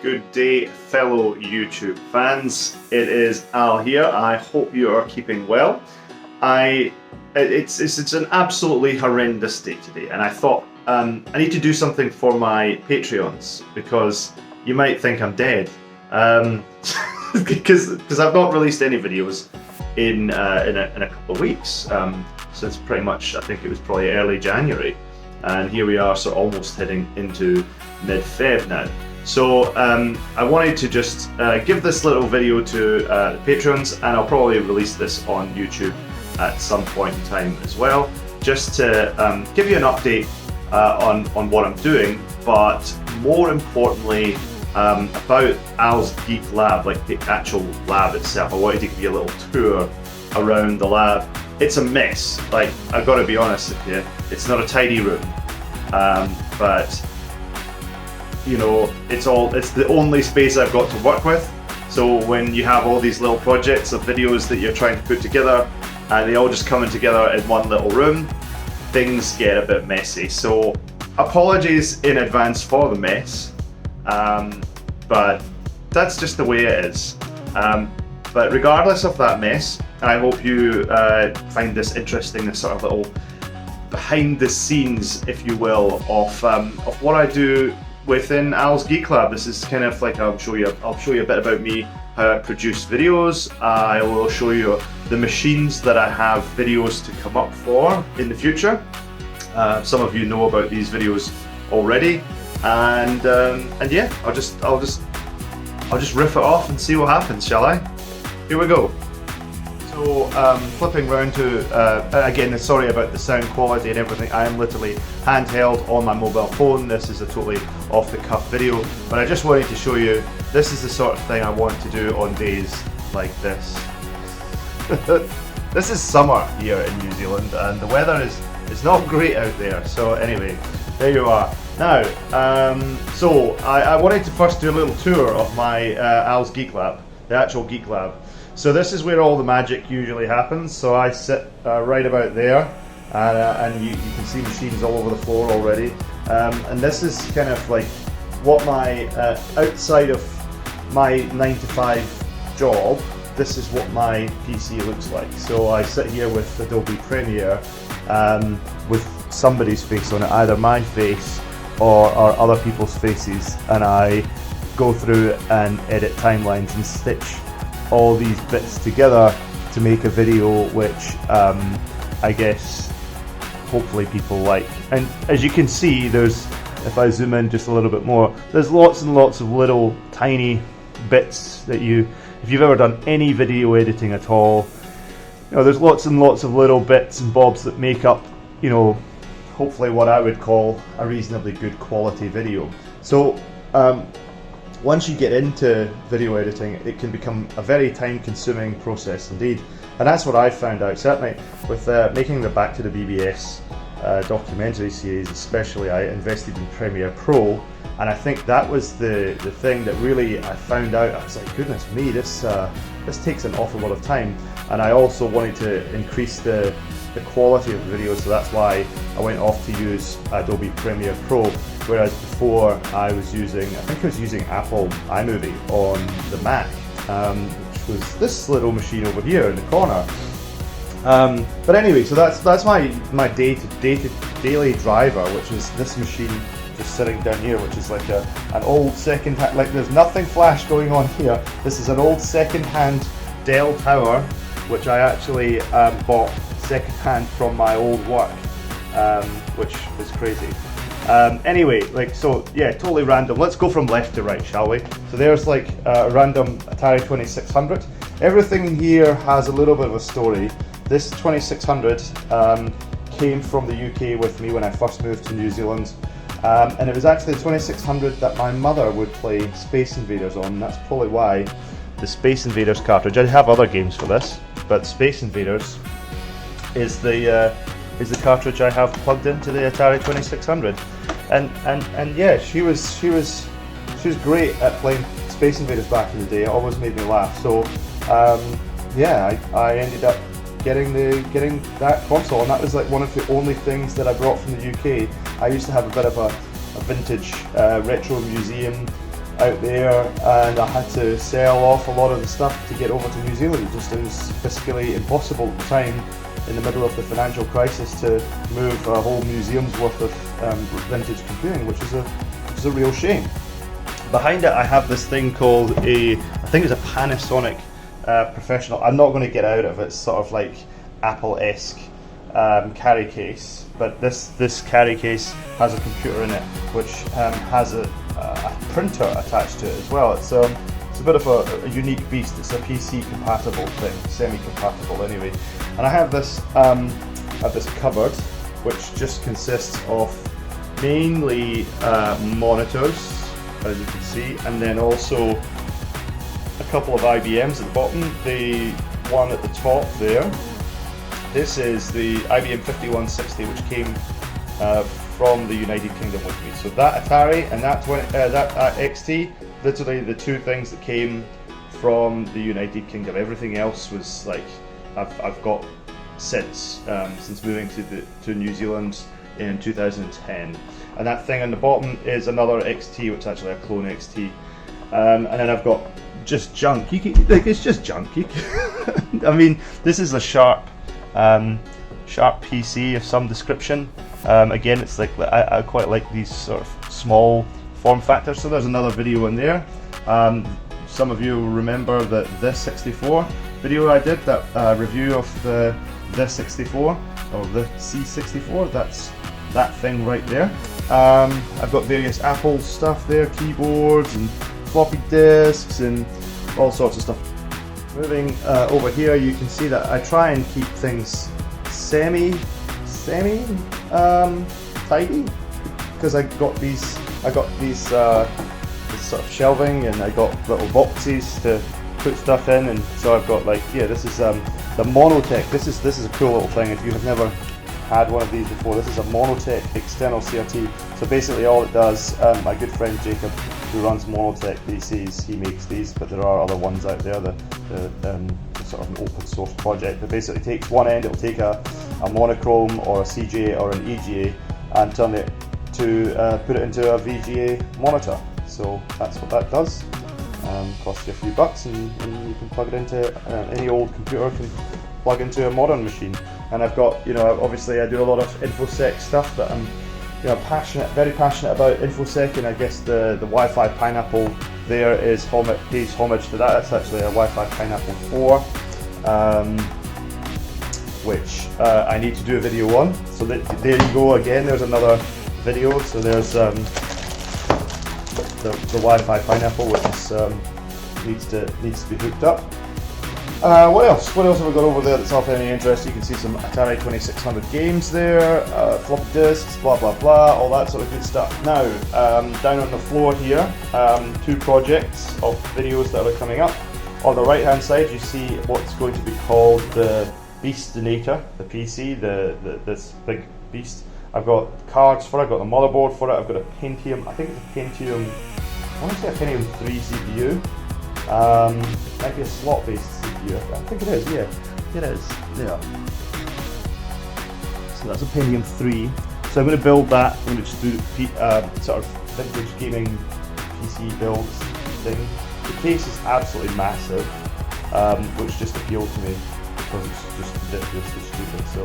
Good day, fellow YouTube fans. It is Al here. I hope you are keeping well. It's an absolutely horrendous day today, and I thought I need to do something for my Patreons because you might think I'm dead. Because I've not released any videos in a couple of weeks since pretty much, I think it was probably early January, and here we are, so almost heading into mid-Feb now. So I wanted to just give this little video to the patrons, and I'll probably release this on YouTube at some point in time as well, just to give you an update on what I'm doing, but more importantly about Al's Geek Lab, like the actual lab itself. I wanted to give you a little tour around the lab. It's a mess, like, I've got to be honest with you. It's not a tidy room, but you know, it's the only space I've got to work with. So when you have all these little projects of videos that you're trying to put together and they all just coming together in one little room, things get a bit messy. So apologies in advance for the mess, but that's just the way it is. But regardless of that mess, I hope you find this interesting, this sort of little behind the scenes, if you will, of what I do within Al's Geek Lab. This is kind of like, I'll show you a bit about me, how I produce videos. I will show you the machines that I have videos to come up for in the future. Some of you know about these videos already, and yeah, I'll just riff it off and see what happens, shall I? Here we go. So flipping round to, again, sorry about the sound quality and everything, I am literally handheld on my mobile phone. This is a totally off the cuff video, but I just wanted to show you, this is the sort of thing I want to do on days like this. This is summer here in New Zealand and the weather is not great out there, so anyway, there you are. Now, so I wanted to first do a little tour of my Al's Geek Lab, the actual Geek Lab. So this is where all the magic usually happens. So I sit right about there, and you can see machines all over the floor already. And this is kind of like what my, outside of my 9-to-5 job, this is what my PC looks like. So I sit here with Adobe Premiere with somebody's face on it, either my face or other people's faces, and I go through and edit timelines and stitch all these bits together to make a video which I guess hopefully people like. And as you can see, there's, if I zoom in just a little bit more, there's lots and lots of little tiny bits that if you've ever done any video editing at all, you know, there's lots and lots of little bits and bobs that make up, you know, hopefully what I would call a reasonably good quality video. So once you get into video editing, it can become a very time-consuming process indeed, and that's what I found out. Certainly with making the Back to the BBS documentary series especially, I invested in Premiere Pro, and I think that was the thing that really I found out. I was like, goodness me, this takes an awful lot of time, and I also wanted to increase the quality of the video, so that's why I went off to use Adobe Premiere Pro, whereas before I was using, I think I was using Apple iMovie on the Mac, which was this little machine over here in the corner. But anyway, so that's my daily driver, which is this machine just sitting down here, which is like an old second-hand, like there's nothing flash going on here. This is an old second-hand Dell tower, which I actually bought second-hand from my old work, which is crazy. Anyway, like, so yeah, totally random. Let's go from left to right, shall we? So there's like a random Atari 2600. Everything here has a little bit of a story. This 2600 came from the UK with me when I first moved to New Zealand, and it was actually the 2600 that my mother would play Space Invaders on. That's probably why the Space Invaders cartridge, I have other games for this, but Space Invaders is the cartridge I have plugged into the Atari 2600, and yeah, she was great at playing Space Invaders back in the day. It always made me laugh. So yeah, I ended up getting that console, and that was like one of the only things that I brought from the UK. I used to have a bit of a vintage retro museum out there, and I had to sell off a lot of the stuff to get over to New Zealand. It was fiscally impossible at the time, in the middle of the financial crisis, to move a whole museum's worth of vintage computing, which is a real shame. Behind it I have this thing called I think it's a Panasonic Professional. I'm not going to get out of it. It's sort of like Apple-esque carry case, but this carry case has a computer in it, which has a printer attached to it as well. It's a bit of a unique beast. It's a PC compatible thing, semi-compatible anyway. And I have this cupboard, which just consists of mainly monitors, as you can see, and then also a couple of IBMs at the bottom. The one at the top there, this is the IBM 5160, which came from the United Kingdom with me. So that Atari and that XT, literally the two things that came from the United Kingdom. Everything else was like I've got since moving to New Zealand in 2010. And that thing on the bottom is another XT, which is actually a clone XT. And then I've got just junk. It's just junk. I mean, this is a Sharp PC of some description. Again, it's like I quite like these sort of small form factors. So there's another video in there. Some of you will remember that this 64 video I did, that review of the this 64 or the C64. That's that thing right there. I've got various Apple stuff there, keyboards and floppy disks and all sorts of stuff. Moving over here, you can see that I try and keep things semi tidy, because I got these this sort of shelving, and I got little boxes to put stuff in, and so I've got like, yeah, this is the Monotech. This is a cool little thing. If you have never had one of these before, this is a Monotech external CRT. So basically all it does, my good friend Jacob, who runs Monotech PCs, he makes these, but there are other ones out there, the sort of an open source project that basically takes one end. It'll take a monochrome or a CGA or an EGA and turn it to put it into a VGA monitor. So that's what that does. Costs you a few bucks, and you can plug it into any old computer can plug into a modern machine. And I've got, obviously I do a lot of InfoSec stuff that I'm, very passionate about InfoSec, and I guess the Wi-Fi Pineapple there pays homage to that. That's actually a Wi-Fi Pineapple 4, which I need to do a video on. So there you go again. There's another video. So there's the Wi-Fi Pineapple, which is needs to be hooked up. What else have we got over there that's of any interest? You can see some Atari 2600 games there, floppy disks, blah blah blah, all that sort of good stuff. Now, down on the floor here, two projects of videos that are coming up. On the right hand side you see what's going to be called the Beastinator, the PC, this big beast. I've got cards for it, I've got the motherboard for it, I've got a Pentium, I think it's a Pentium, I want to say a Pentium 3 CPU. Might be a slot-based CPU. I think it is. Yeah, it is. Yeah. So that's a Pentium 3. So I'm going to build that. I'm going to just do sort of vintage gaming PC builds thing. The case is absolutely massive, which just appealed to me because it's just ridiculously stupid. So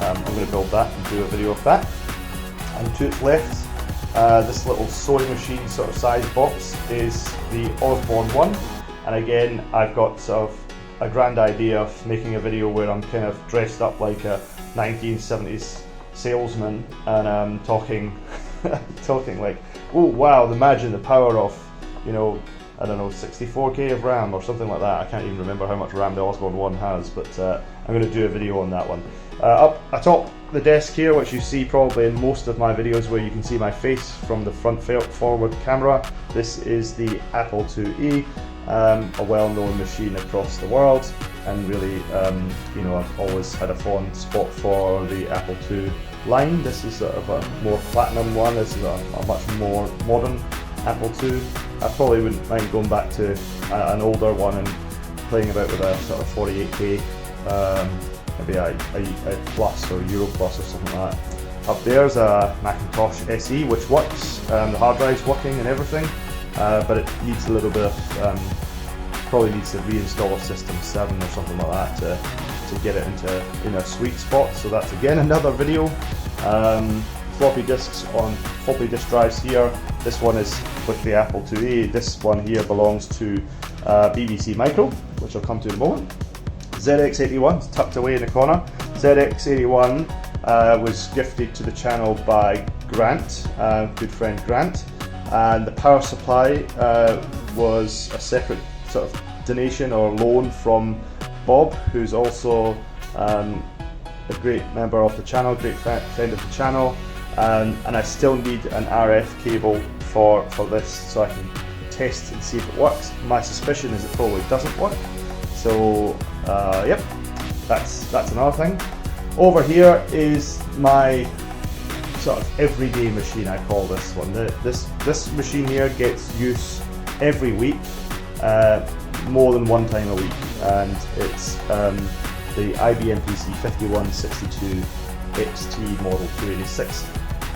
I'm going to build that and do a video of that. And to its left, this little sewing machine sort of size box is the Osborne one, and again I've got sort of a grand idea of making a video where I'm kind of dressed up like a 1970s salesman, and I'm talking like, oh wow, imagine the power of, I don't know, 64K of RAM or something like that. I can't even remember how much RAM the Osborne one has, but I'm going to do a video on that one. Up atop the desk here, which you see probably in most of my videos where you can see my face from the front forward camera, this is the Apple IIe, a well-known machine across the world, and really, I've always had a fond spot for the Apple II line. This is sort of a more platinum one. This is a much more modern Apple II. I probably wouldn't mind going back to an older one and playing about with a sort of 48K, maybe a Plus or Euro Plus or something like that. Up there's a Macintosh SE, which works, the hard drive's working and everything. but it needs a little bit of, probably needs to reinstall System 7 or something like that to get it in a sweet spot. So that's again another video. Floppy disks on floppy disk drives here. This one is with the Apple IIa. This one here belongs to BBC Micro, which I'll come to in a moment. ZX81 is tucked away in the corner. ZX81 was gifted to the channel by Grant, good friend Grant, and the power supply was a separate sort of donation or loan from Bob, who's also a great member of the channel, great friend of the channel, and I still need an RF cable for this so I can test and see if it works. My suspicion is it probably doesn't work, so yep, that's another thing. Over here is my sort of everyday machine, I call this one. This machine here gets use every week, more than one time a week, and it's the IBM PC 5162 XT model 286.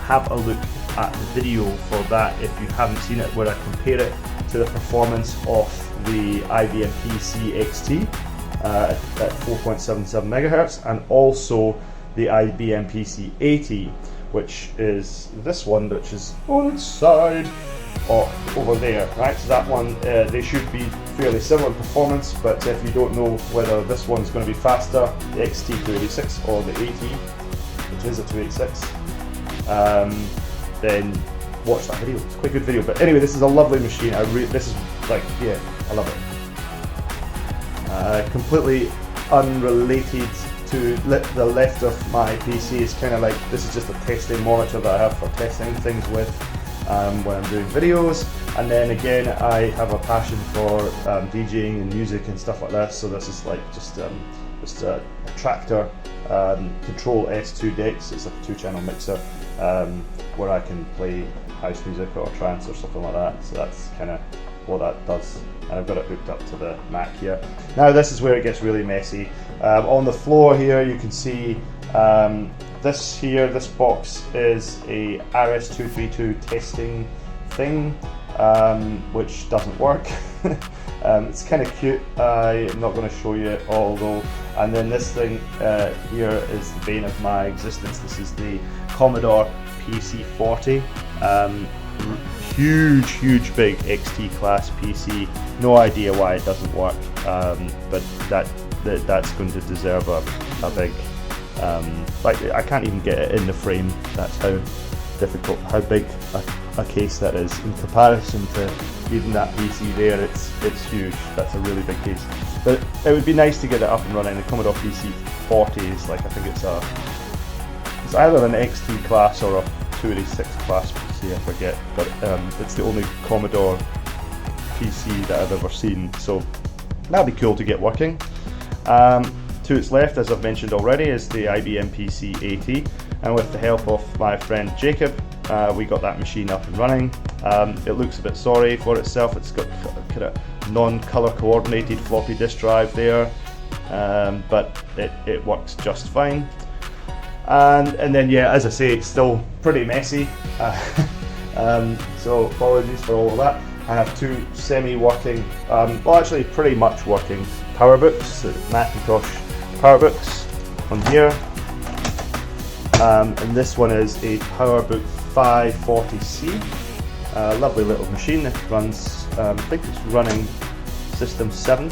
Have a look at the video for that if you haven't seen it, where I compare it to the performance of the IBM PC XT at 4.77 megahertz, and also the IBM PC 80, which is this one, which is on its side over there, right? So that one, they should be fairly similar in performance, but if you don't know whether this one's going to be faster, the XT286 or the 80, which is a 286, then watch that video. It's quite a good video. But anyway, this is a lovely machine. This is like, yeah, I love it. Completely unrelated to the left of my PC. Is kind of like, this is just a testing monitor that I have for testing things with when I'm doing videos. And then again, I have a passion for DJing and music and stuff like that. So this is like just a Tractor Control S2 decks. It's a 2-channel mixer where I can play house music or trance or something like that. So that's kind of what that does. And I've got it hooked up to the Mac here. Now this is where it gets really messy. On the floor here you can see this box is a RS-232 testing thing, which doesn't work. It's kind of cute. I'm not going to show you it all though. And then this thing here is the bane of my existence. This is the Commodore PC-40. Huge big XT class PC. No idea why it doesn't work, but that's going to deserve a big, like, I can't even get it in the frame. That's how big a case that is in comparison to even that PC there. It's huge. That's a really big case. But it would be nice to get it up and running. The Commodore PC-40 is like, I think it's either an XT class or a 286 class PC, I forget, but it's the only Commodore PC that I've ever seen, so that'd be cool to get working. To its left, as I've mentioned already, is the IBM PC 80, and with the help of my friend Jacob, we got that machine up and running. It looks a bit sorry for itself. It's got kind of non-color coordinated floppy disk drive there, but it works just fine. And then, yeah, as I say, it's still pretty messy, so apologies for all of that. I have two semi-working, well actually pretty much working PowerBooks, Macintosh PowerBooks on here, and this one is a PowerBook 540C, lovely little machine. It runs, I think it's running System 7,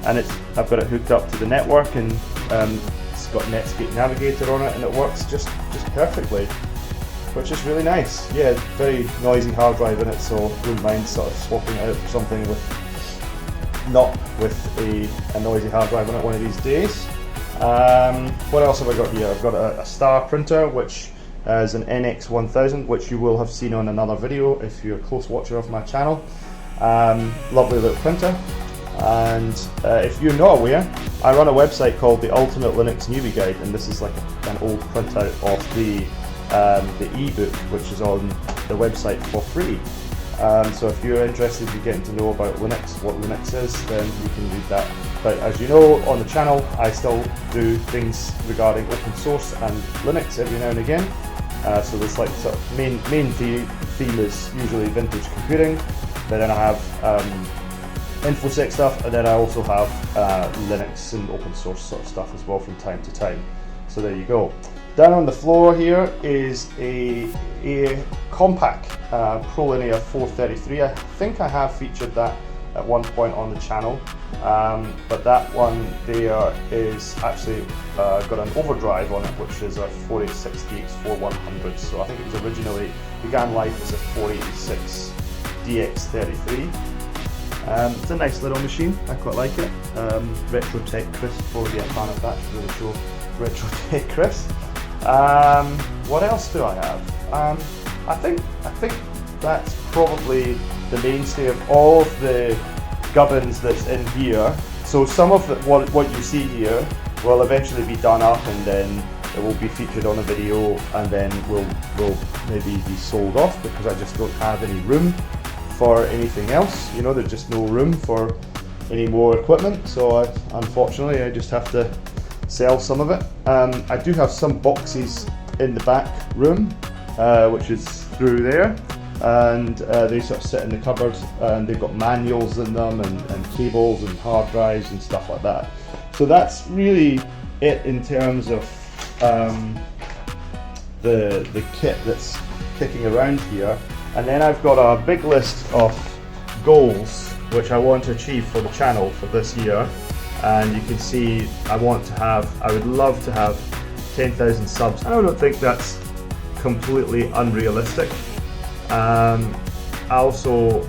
and I've got it hooked up to the network, and it's got Netscape Navigator on it, and it works just perfectly, which is really nice. Yeah, very noisy hard drive in it, so wouldn't mind sort of swapping it out for something not with a noisy hard drive on it one of these days. What else have I got here? I've got a Star printer, which is an NX1000, which you will have seen on another video if you're a close watcher of my channel. Lovely little printer. And if you're not aware, I run a website called the Ultimate Linux Newbie Guide, and this is like an old printout of the ebook, which is on the website for free. So if you're interested in getting to know about Linux, what Linux is, then you can read that. But as you know, on the channel I still do things regarding open source and Linux every now and again. So this like sort of main theme is usually vintage computing. but then I have InfoSec stuff, and then I also have Linux and open source sort of stuff as well from time to time. So there you go. Down on the floor here is a Compaq ProLinear 433. I think I have featured that at one point on the channel, but that one there is actually got an overdrive on it, which is a 486 DX4100. So I think it was originally began life as a 486 DX33. It's a nice little machine, I quite like it. Retro Tech Chris, probably a fan of that, should really show Retro Tech Chris. What else do I have? I think that's probably the mainstay of all of the gubbins that's in here. So some of what you see here will eventually be done up, and then it will be featured on a video, and then will maybe be sold off because I just don't have any room for anything else. You know, there's just no room for any more equipment, so unfortunately I just have to sell some of it. I do have some boxes in the back room, which is through there, and they sort of sit in the cupboard, and they've got manuals in them, and cables and hard drives and stuff like that. So that's really it in terms of the kit that's kicking around here. And then I've got a big list of goals which I want to achieve for the channel for this year. And you can see I would love to have 10,000 subs. I don't think that's completely unrealistic. I also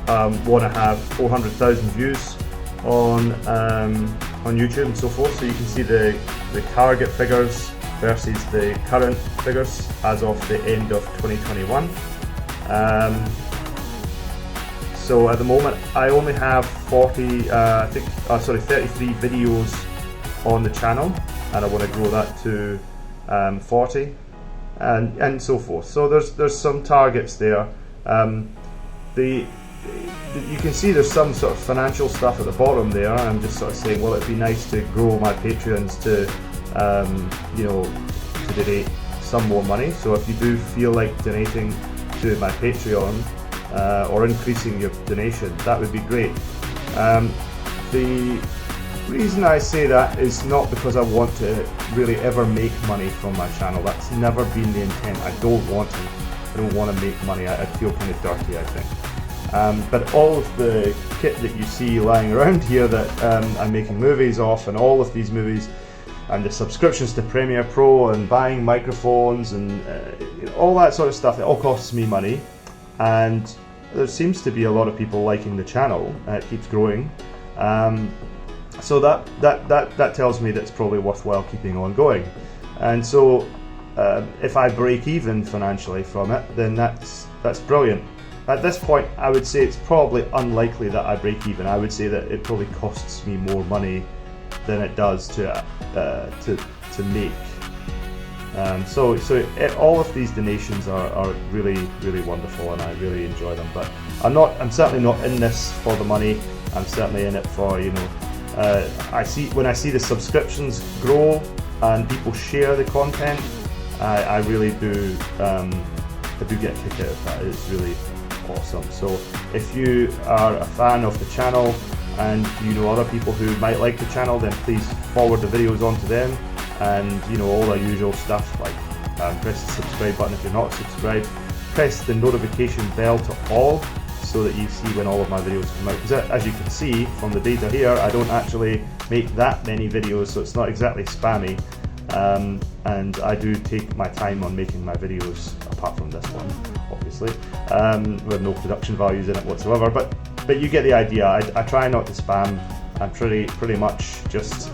want to have 400,000 views on YouTube and so forth. So you can see the target figures versus the current figures as of the end of 2021. So at the moment I only have 33 videos on the channel, and I want to grow that to 40 and so forth. So there's some targets there. You can see there's some sort of financial stuff at the bottom there. I'm just sort of saying, well, it'd be nice to grow my Patreons to to donate some more money. So if you do feel like donating to my Patreon or increasing your donation, that would be great. The reason I say that is not because I want to really ever make money from my channel. That's never been the intent. I don't want to make money. I feel kind of dirty, I think. But all of the kit that you see lying around here that I'm making movies off, and all of these movies, and the subscriptions to Premiere Pro, and buying microphones, and all that sort of stuff, it all costs me money. And there seems to be a lot of people liking the channel, and it keeps growing. So that tells me that it's probably worthwhile keeping on going. And so if I break even financially from it, then that's brilliant. At this point, I would say it's probably unlikely that I break even. I would say that it probably costs me more money than it does to make. All of these donations are really, really wonderful, and I really enjoy them. But I'm certainly not in this for the money. I'm certainly in it for, when I see the subscriptions grow and people share the content, I really do. I do get a kick out of that. It's really awesome. So if you are a fan of the channel and you know other people who might like the channel, then please forward the videos on to them, and all the usual stuff like press the subscribe button if you're not subscribed, press the notification bell to all so that you see when all of my videos come out, because as you can see from the data here, I don't actually make that many videos, so it's not exactly spammy. And I do take my time on making my videos, apart from this one, obviously, with no production values in it whatsoever. But you get the idea. I try not to spam. I'm pretty much just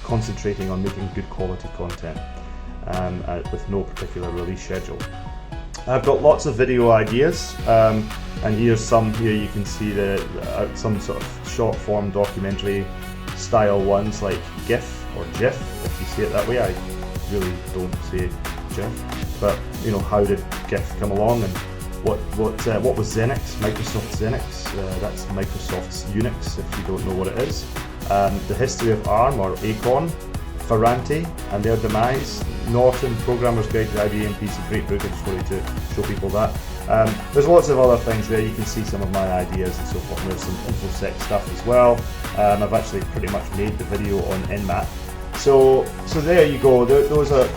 concentrating on making good quality content with no particular release schedule. I've got lots of video ideas, and here's some. Here you can see some sort of short form documentary style ones like GIF or GIF, if you say it that way. I really don't say GIF, but how did GIF come along, and what was Xenix? Microsoft Xenix. That's Microsoft's Unix, if you don't know what it is. The history of ARM or Acorn, Ferranti and their demise. Norton Programmer's Guide to IBM PC. Great book. I just wanted to show people that. There's lots of other things there. You can see some of my ideas and so forth. And there's some InfoSec stuff as well. I've actually pretty much made the video on Nmap. So there you go. Those are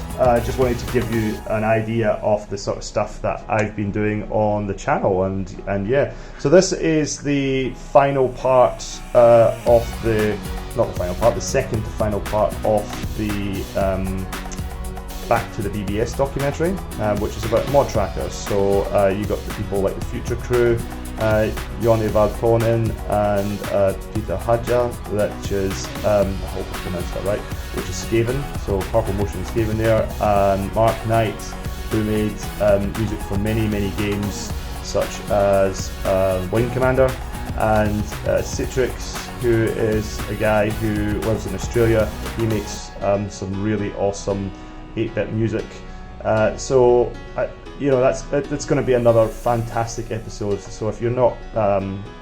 just wanted to give you an idea of the sort of stuff that I've been doing on the channel, and yeah. So this is the final part of the, not the final part, the second to final part of the Back to the BBS documentary, which is about mod trackers. So you got the people like the Future Crew, Jonny Vartonen and Peter Hadja, which is, I hope I pronounced that right, which is Skaven, so Purple Motion Skaven there, and Mark Knight, who made music for many games such as Wing Commander, and Citrix, who is a guy who lives in Australia. He makes some really awesome 8-bit music. So you know, that's going to be another fantastic episode. So if you're not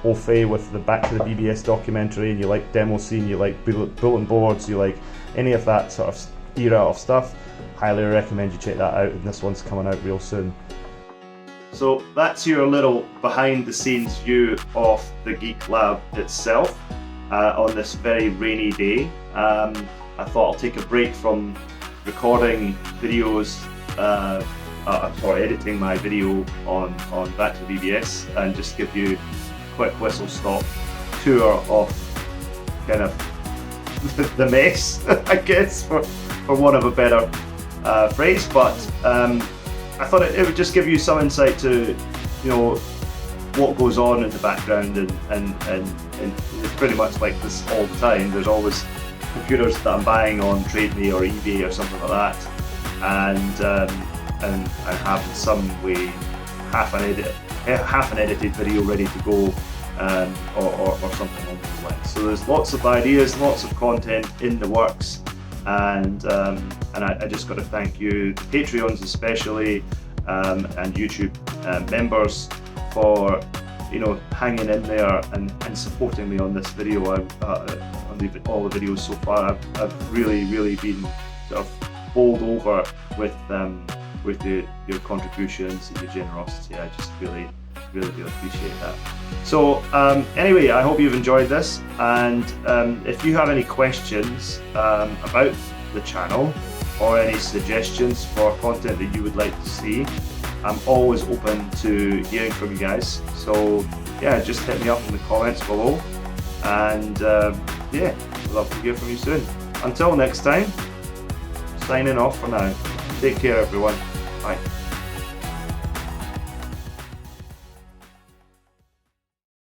au fait with the Back to the BBS documentary, and you like demo scene, you like bulletin boards, you like any of that sort of era of stuff, highly recommend you check that out, and this one's coming out real soon. So that's your little behind the scenes view of the Geek Lab itself on this very rainy day. I thought I'll take a break from recording videos, editing my video on Back to BBS, and just give you a quick whistle stop tour of kind of the mess, I guess, for want of a better phrase. But I thought it would just give you some insight to, you know, what goes on in the background, and it's pretty much like this all the time. There's always computers that I'm buying on Trade Me or eBay or something like that, and I have in some way half an edited video ready to go, or something along those lines. So there's lots of ideas, lots of content in the works, and I just got to thank you, the Patreons especially, and YouTube members, for, you know, hanging in there and supporting me on this video. All the videos so far, I've really been sort of bowled over with your contributions and your generosity. I just really do appreciate that. So anyway, I hope you've enjoyed this, and if you have any questions about the channel or any suggestions for content that you would like to see, I'm always open to hearing from you guys. So yeah, just hit me up in the comments below, and yeah, I'd love to hear from you soon. Until next time, signing off for now. Take care, everyone. Bye.